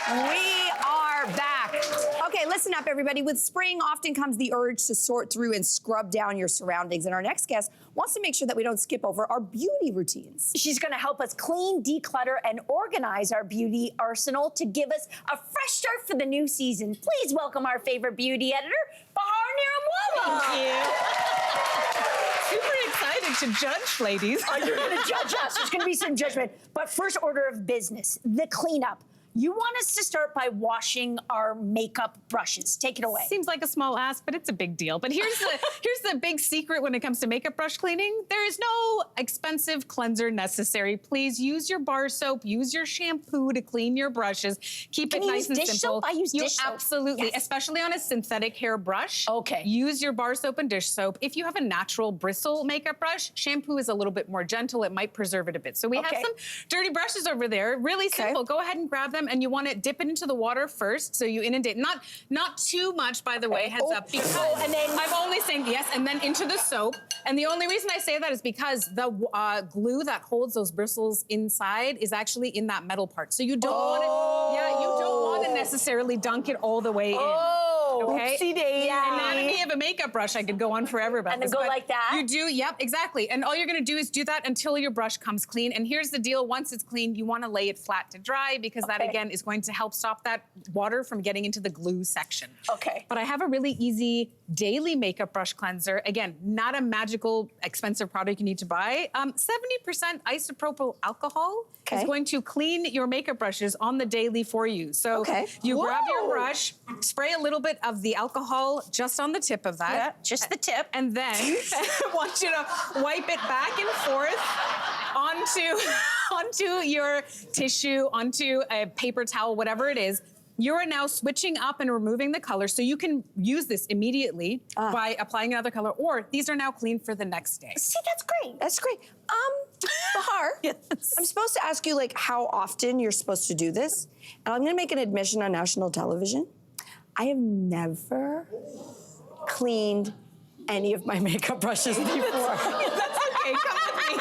We are back. Okay, listen up, everybody. With spring often comes the urge to sort through and scrub down your surroundings. And our next guest wants to make sure that we don't skip over our beauty routines. She's going to help us clean, declutter, and organize our beauty arsenal to give us a fresh start for the new season. Please welcome our favorite beauty editor, Bahar Niramwalla. Thank you. Super excited to judge, ladies. Oh, you're going to judge us. There's going to be some judgment. But first order of business, the cleanup. You want us to start by washing our makeup brushes. Take it away. Seems like a small ask, but it's a big deal. But here's the big secret when it comes to makeup brush cleaning. There is no expensive cleanser necessary. Please use your bar soap, use your shampoo to clean your brushes. Keep it nice and simple. I use dish soap. Absolutely, yes. Especially on a synthetic hair brush. Okay. Use your bar soap and dish soap. If you have a natural bristle makeup brush, shampoo is a little bit more gentle. It might preserve it a bit. So we have some dirty brushes over there. Really simple. Go ahead and grab them. And you want to dip it into the water first, so you inundate. Not too much, by the way, heads up, because and then I'm only saying yes, and then into the soap. And the only reason I say that is because the glue that holds those bristles inside is actually in that metal part. So you don't want to, you don't want to necessarily dunk it all the way in. Okay. Oopsie daisy. Anatomy of a makeup brush, I could go on forever about this. And then go like that? You do, yep, exactly. And all you're gonna do is do that until your brush comes clean. And here's the deal, once it's clean, you wanna lay it flat to dry, because that, again, is going to help stop that water from getting into the glue section. Okay. But I have a really easy daily makeup brush cleanser. Again, not a magical, expensive product you need to buy. 70% isopropyl alcohol is going to clean your makeup brushes on the daily for you. So you grab your brush, spray a little bit of the alcohol just on the tip of that. Yeah, just the tip. And then I want you to wipe it back and forth onto your tissue, onto a paper towel, whatever it is. You are now switching up and removing the color, so you can use this immediately by applying another color, or these are now clean for the next day. See, that's great. That's great. Bahar, I'm supposed to ask you, like, how often you're supposed to do this. And I'm gonna make an admission on national television. I have never cleaned any of my makeup brushes before. That's okay, come with me.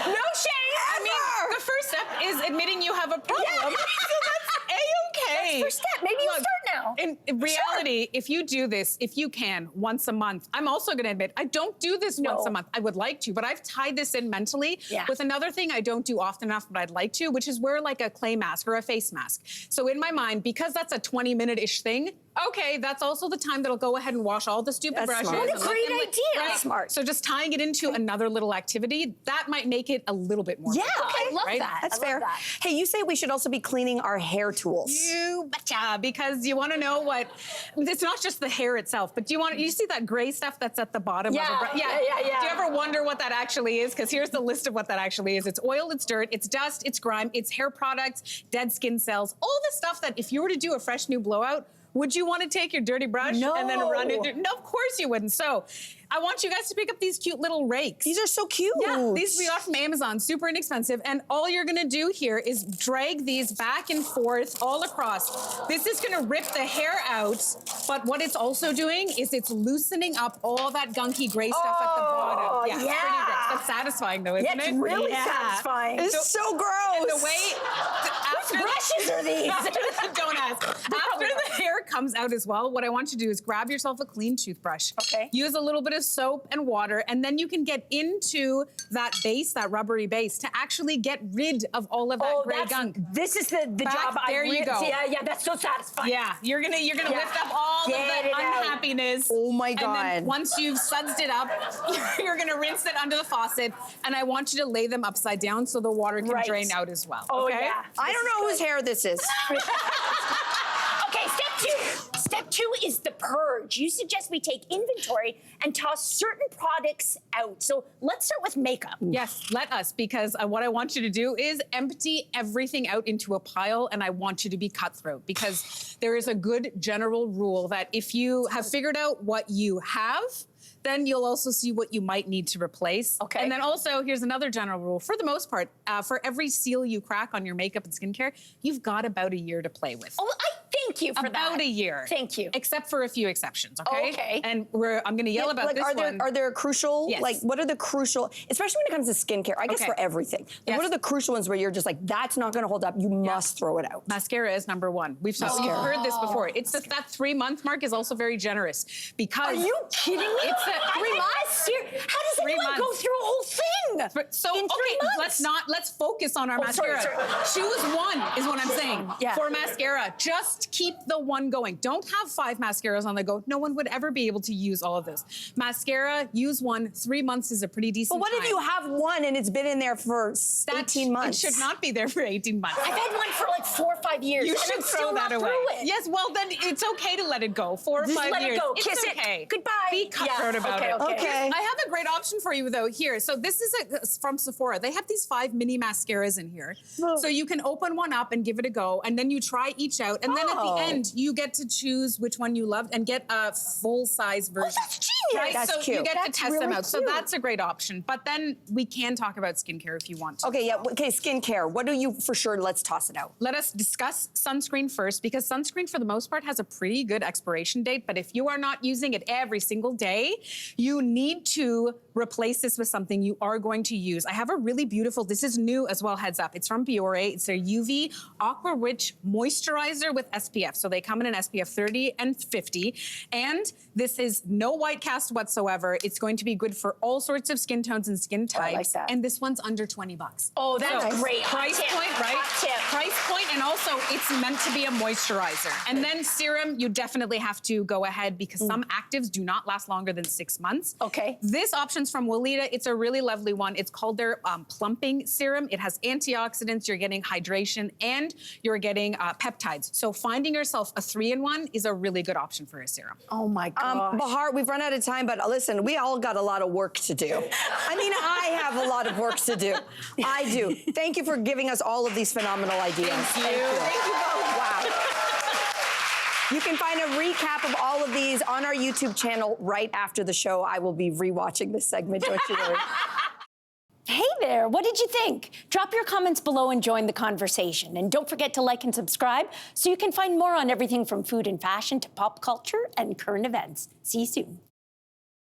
No shame. I mean, the first step is admitting you have a problem. Yeah. So that's A-okay. That's the first step. Maybe you'll start now. In reality, if you do this, if you can, once a month, I'm also gonna admit, I don't do this once a month. I would like to, but I've tied this in mentally with another thing I don't do often enough, but I'd like to, which is wear like a clay mask or a face mask. So in my mind, because that's a 20-minute-ish thing, okay, that's also the time that'll go ahead and wash all the stupid brushes. What a great idea. That's smart. So just tying it into another little activity, that might make it a little bit more. Yeah, I love that. That's fair. Hey, you say we should also be cleaning our hair tools. You betcha, because you want to know what, it's not just the hair itself, but you see that gray stuff that's at the bottom of a brush? Yeah. Do you ever wonder what that actually is? Because here's the list of what that actually is. It's oil, it's dirt, it's dust, it's grime, it's hair products, dead skin cells, all the stuff that if you were to do a fresh new blowout, would you want to take your dirty brush and then run it through? No, of course you wouldn't. So I want you guys to pick up these cute little rakes. These are so cute. Yeah, these we got from Amazon, super inexpensive. And all you're gonna do here is drag these back and forth all across. This is gonna rip the hair out, but what it's also doing is it's loosening up all that gunky gray stuff at the bottom. Yeah, pretty gross. That's satisfying though, isn't it? It's really satisfying. It's so gross. And the way, which brushes are these? Don't ask. After the hair comes out as well, what I want you to do is grab yourself a clean toothbrush. Use a little bit of soap and water, and then you can get into that base, that rubbery base, to actually get rid of all of that gray gunk. This is the job. There you go. Yeah, that's so satisfying. Yeah, you're gonna lift up all of that unhappiness. Oh my God. And then once you've sudsed it up, you're gonna rinse it under the faucet, and I want you to lay them upside down so the water can drain out as well. Oh okay? yeah. I don't know whose hair this is. Okay, step two. Step two is the purge. You suggest we take inventory and toss certain products out. So let's start with makeup. Yes, let us, because what I want you to do is empty everything out into a pile, and I want you to be cutthroat, because there is a good general rule that if you have figured out what you have, then you'll also see what you might need to replace. Okay. And then also, here's another general rule. For the most part, for every seal you crack on your makeup and skincare, you've got about a year to play with. Oh, I thank you for that. About a year. Thank you. Except for a few exceptions, okay? Okay. And I'm gonna yell about like, this one. Are there crucial, Yes. like, what are the crucial, especially when it comes to skincare, I guess Okay. for everything. Like, Yes. what are the crucial ones where you're just like, that's not gonna hold up, you must throw it out? Mascara is number one. We've heard this before. It's just that 3-month mark is also very generous because. Are you kidding me? It's a 3 months. How does 3 anyone go months. through a whole thing? So in 3 months? let's focus on our mascara. sorry. Choose one is what I'm saying. Yeah. For mascara, just keep the one going. Don't have 5 mascaras on the go. No one would ever be able to use all of those. Mascara, use one. 3 months is a pretty decent But what if time. you have one and it's been in there for 18 months? It should not be there for 18 months. I've had one for like 4 or 5 years. You and should I'm throw still that not away. through it. Yes, well then it's okay to let it go. 4 or Just 5 let years. it go. It's Kiss okay. it. Goodbye. Be cutthroat about it. Okay. I have a great option for you though here. So this is from Sephora. They have these 5 mini mascaras in here. So you can open one up and give it a go, and then you try each out, and then at the end you get to choose which one you loved and get a full-size version. Oh, that's genius. Right? That's so cute. you get That's to test them really out. So cute. that's a great option. But then we can talk about skincare if you want to. Okay, yeah, okay, skincare. What do you, for sure, let's toss it out. Let us discuss sunscreen first, because sunscreen for the most part has a pretty good expiration date, but if you are not using it every single day, you need to replace this with something you are going to use. I have a really beautiful, this is new as well, heads up. It's from Biore. It's their UV Aqua Rich Moisturizer with SPF. So they come in an SPF 30 and 50. And this is no white cast whatsoever. It's going to be good for all sorts of skin tones and skin I like types. that. And this one's under $20. Oh, that's So, great. Hot Price tip. point, right? Hot tip. Price point, and also it's meant to be a moisturizer. And then serum, you definitely have to go ahead because some actives do not last longer than 6 months. Okay. This option's from Weleda. It's a really lovely one. It's called their plumping serum. It has antioxidants, you're getting hydration, and you're getting peptides. So finding yourself a 3-in-1 is a really good option for a serum. Oh my gosh. Bahar, we've run out of time, but listen, we all got a lot of work to do. I mean, I have a lot of work to do. I do. Thank you for giving us all of these phenomenal ideas. Thank you. Thank you both. Wow. You can find a recap of all of these on our YouTube channel right after the show. I will be rewatching this segment, don't you worry. Hey there, what did you think? Drop your comments below and join the conversation. And don't forget to like and subscribe so you can find more on everything from food and fashion to pop culture and current events. See you soon.